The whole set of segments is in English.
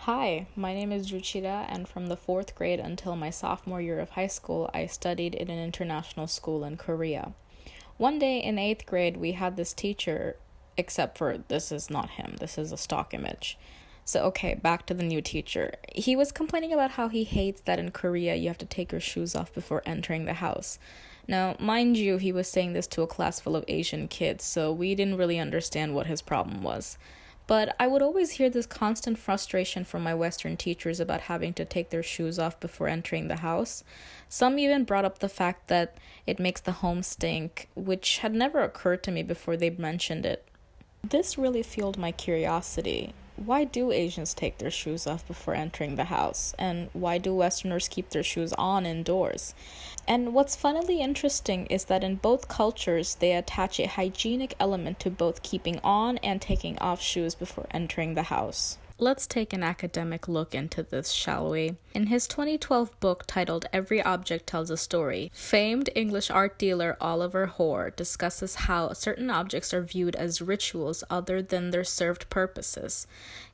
Hi, my name is Ruchira, and from the fourth grade until my sophomore year of high school, I studied in an international school in Korea. One day in eighth grade, we had this teacher, except for this is not him, this is a stock image. So, okay, back to the new teacher. He was complaining about how he hates that in Korea you have to take your shoes off before entering the house. Now, mind you, he was saying this to a class full of Asian kids, so we didn't really understand what his problem was. But I would always hear this constant frustration from my Western teachers about having to take their shoes off before entering the house. Some even brought up the fact that it makes the home stink, which had never occurred to me before they mentioned it. This really fueled my curiosity. Why do Asians take their shoes off before entering the house? And why do Westerners keep their shoes on indoors? And what's funnily interesting is that in both cultures, they attach a hygienic element to both keeping on and taking off shoes before entering the house. Let's take an academic look into this, shall we? In his 2012 book titled Every Object Tells a Story, famed English art dealer Oliver Hoare discusses how certain objects are viewed as rituals other than their served purposes.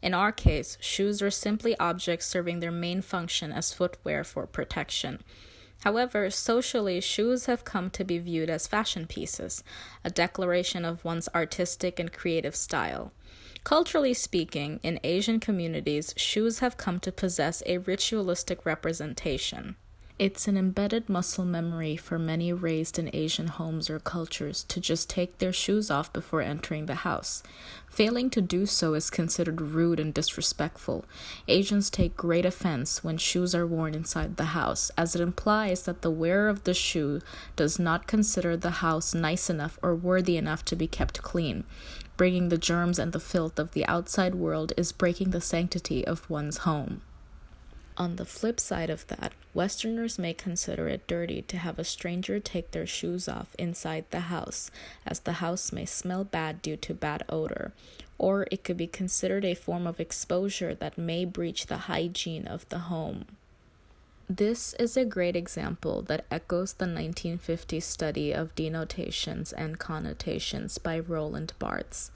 In our case, shoes are simply objects serving their main function as footwear for protection. However, socially, shoes have come to be viewed as fashion pieces, a declaration of one's artistic and creative style. Culturally speaking, in Asian communities, shoes have come to possess a ritualistic representation. It's an embedded muscle memory for many raised in Asian homes or cultures to just take their shoes off before entering the house. Failing to do so is considered rude and disrespectful. Asians take great offense when shoes are worn inside the house, as it implies that the wearer of the shoe does not consider the house nice enough or worthy enough to be kept clean. Bringing the germs and the filth of the outside world is breaking the sanctity of one's home. On the flip side of that, Westerners may consider it dirty to have a stranger take their shoes off inside the house, as the house may smell bad due to bad odor, or it could be considered a form of exposure that may breach the hygiene of the home. This is a great example that echoes the 1950 study of denotations and connotations by Roland Barthes.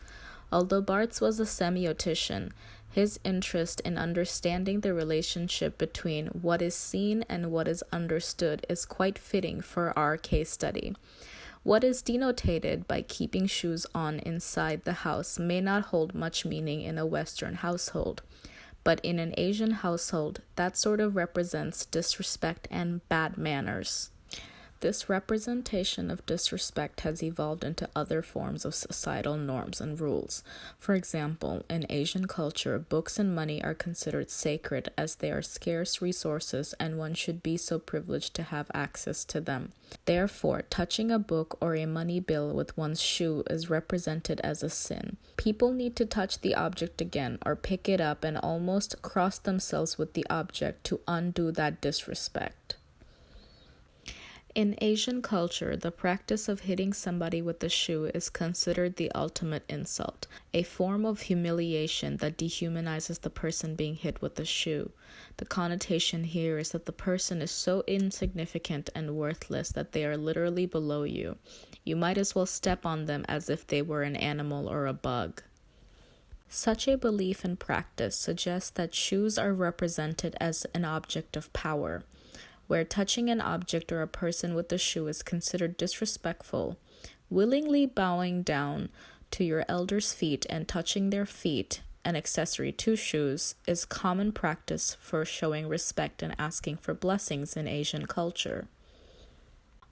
Although Barthes was a semiotician, his interest in understanding the relationship between what is seen and what is understood is quite fitting for our case study. What is denotated by keeping shoes on inside the house may not hold much meaning in a Western household, but in an Asian household, that sort of represents disrespect and bad manners. This representation of disrespect has evolved into other forms of societal norms and rules. For example, in Asian culture, books and money are considered sacred as they are scarce resources and one should be so privileged to have access to them. Therefore, touching a book or a money bill with one's shoe is represented as a sin. People need to touch the object again or pick it up and almost cross themselves with the object to undo that disrespect. In Asian culture, the practice of hitting somebody with a shoe is considered the ultimate insult, a form of humiliation that dehumanizes the person being hit with the shoe. The connotation here is that the person is so insignificant and worthless that they are literally below you. You might as well step on them as if they were an animal or a bug. Such a belief and practice suggests that shoes are represented as an object of power. Where touching an object or a person with a shoe is considered disrespectful, willingly bowing down to your elder's feet and touching their feet, an accessory to shoes, is common practice for showing respect and asking for blessings in Asian culture.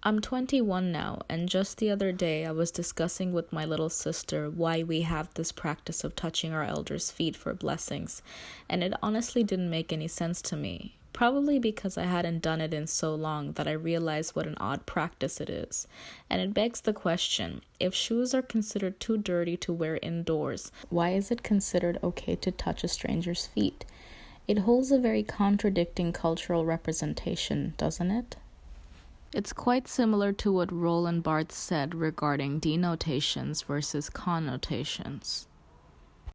I'm 21 now, and just the other day I was discussing with my little sister why we have this practice of touching our elders' feet for blessings, and it honestly didn't make any sense to me. Probably because I hadn't done it in so long that I realized what an odd practice it is. And it begs the question, if shoes are considered too dirty to wear indoors, why is it considered okay to touch a stranger's feet? It holds a very contradicting cultural representation, doesn't it? It's quite similar to what Roland Barthes said regarding denotations versus connotations.